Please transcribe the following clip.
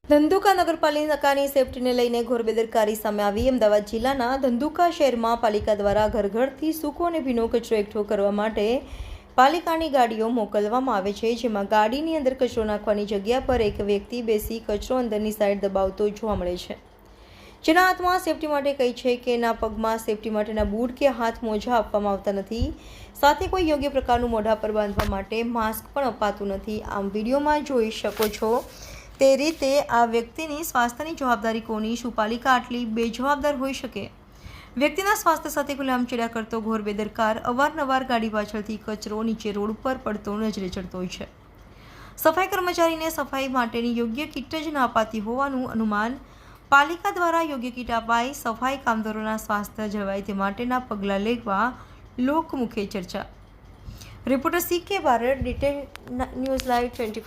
ધંધુકા નગરપાલિકાની સેફટીને લઈને ઘોર બેદરકારી સામે આવી। અમદાવાદ જિલ્લાના ધંધુકા શહેરમાં પાલિકા દ્વારા ઘરથી સૂકો અને ભીનો કચરો એકઠો કરવા માટે પાલિકાની ગાડીઓ મોકલવામાં આવે છે, જેમાં ગાડીની અંદર કચરો નાખવાની જગ્યા પર એક વ્યક્તિ બેસી કચરો અંદરની સાઈડ દબાવતો જોવા મળે છે, જેના હાથમાં સેફટી માટે કહી છે કે એના પગમાં સેફટી માટેના બૂટ કે હાથ મોજા આપવામાં આવતા નથી, સાથે કોઈ યોગ્ય પ્રકારનું મોઢા પર બાંધવા માટે માસ્ક પણ અપાતું નથી। આમ વિડીયોમાં જોઈ શકો છો તે રીતે આ વ્યક્તિની સ્વાસ્થ્યની જવાબદારી કોની? શું પાલિકા આટલી બેજવાબદાર હોઈ શકે? વ્યક્તિના સ્વાસ્થ્ય સાથે ખુલ્લામચેડા કરતો ઘોર બેદરકાર અવારનવાર ગાડી પાછળથી કચરો નીચે રોડ પર પડતો નજરે ચડતો હોય છે। સફાઈ કર્મચારીને સફાઈ માટેની યોગ્ય કીટ જ ન અપાતી હોવાનું અનુમાન। પાલિકા દ્વારા યોગ્ય કીટ અપાઈ સફાઈ કામદારોના સ્વાસ્થ્ય જળવાય તે માટેના પગલાં લેવા લોકમુખે ચર્ચા। Reporter CK Barad, detail news live 24।